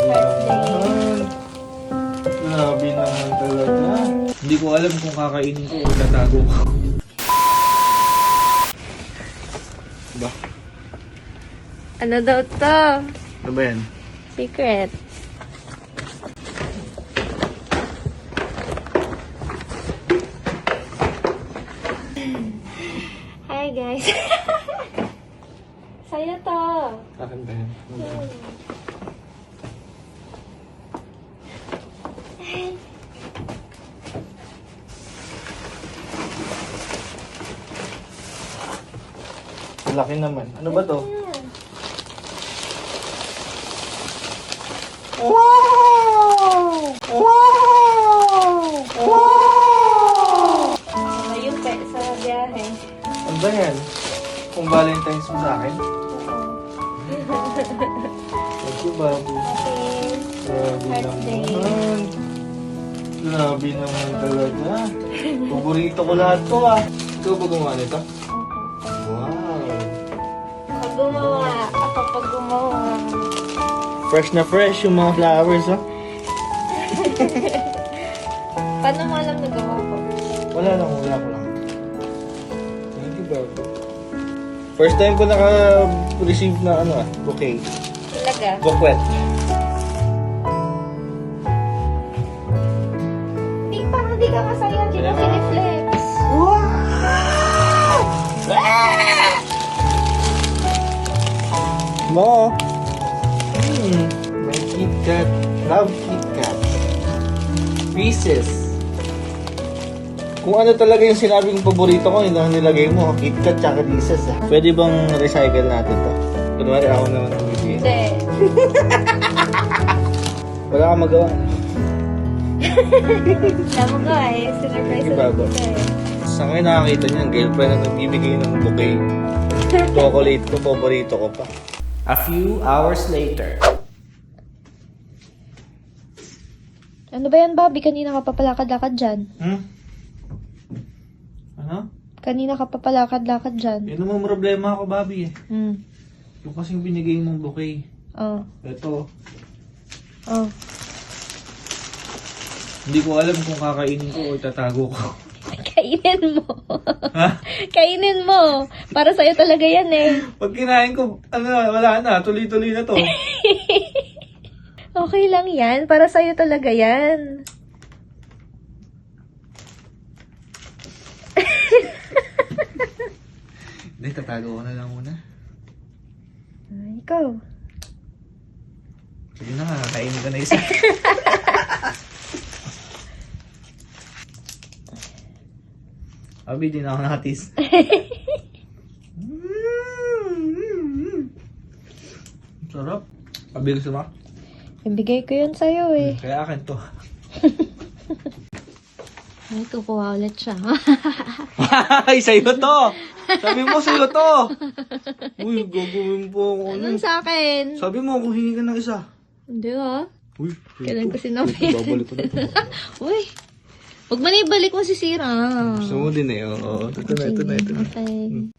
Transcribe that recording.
naman. Grabe naman talaga. Hindi ko alam kung kakainin ko o tatago ko. Ba? Ano daw to? Ano ba yan? Secret. Hi guys. Saya to. Akin ba yan? Ano ba yan? Laki naman. Ano ba to? Wow! Wow! Wow! Ayun pa sa biyahe. Ano ba yan? Kung Valentine's mo sa akin? Thank you, Babu. Grabe Birthday. naman. Grabe naman talaga. Paborito ko lahat to ah. Ikaw ba gumawa nito? Wow. Pag gumawa. Ako pag gumawa. Fresh na fresh yung mga flowers ah. Paano mo alam na gawa ko? Wala ko lang. Thank you, Babu. First time ko naka-receive na bouquet. Talaga? Bouquet. Parang di ka masaya. Di ka piniflex. Mo. May Kit Kat. Love Kit Kat. Reese's. Kung ano talaga yung sinabi kong paborito ko, yun ang nilagay mo. Kit Kat tsaka Reese's ah. Pwede bang recycle natin to? Kunwari ako naman ang bibigyan. Hindi. Wala kang magawa. Tama ko eh. Sinurprise Sige, Baba. ko eh. Sa ngayon nakakita niya ang girlfriend na nagbibigay ng bouquet. Chocolate ko, paborito ko pa. A few hours later. Ano ba yan, Bobby? Kanina ka pa palakad-lakad dyan. Ano? Kanina ka pa palakad-lakad dyan. Yun naman problema ako, Bobby eh. Hmm. Yung kasing binigay mong bouquet. Oh. Ito. Oh. Hindi ko alam kung kakainin ko o tatago ko. Kainin mo. Ha? Kainin mo. Para sa'yo talaga yan eh. Pag kinain ko, wala na. Tuloy-tuloy na to. Okay lang yan. Para sa'yo talaga yan. Hindi, tatago ko na lang muna. Ikaw. Sige na nga, kainin ko na isa. Abi, di na ako nakatis. Sarap. Abi, gusto mo? Ibigay ko yun sa'yo eh. Kaya akin to. Ay, kukuha ulit siya. Ay, sa'yo to! Sabi mo, sa'yo to! Uy, gagawin po ako. Anong sa akin? Sabi mo, kung hingi ka ng isa. Hindi ah. Uy, Kailan ko sinabi? babalik ko na ito. Uy. Huwag mo na ibalik mo si Sira. Gusto mo din eh. Oo. Ito na. Okay.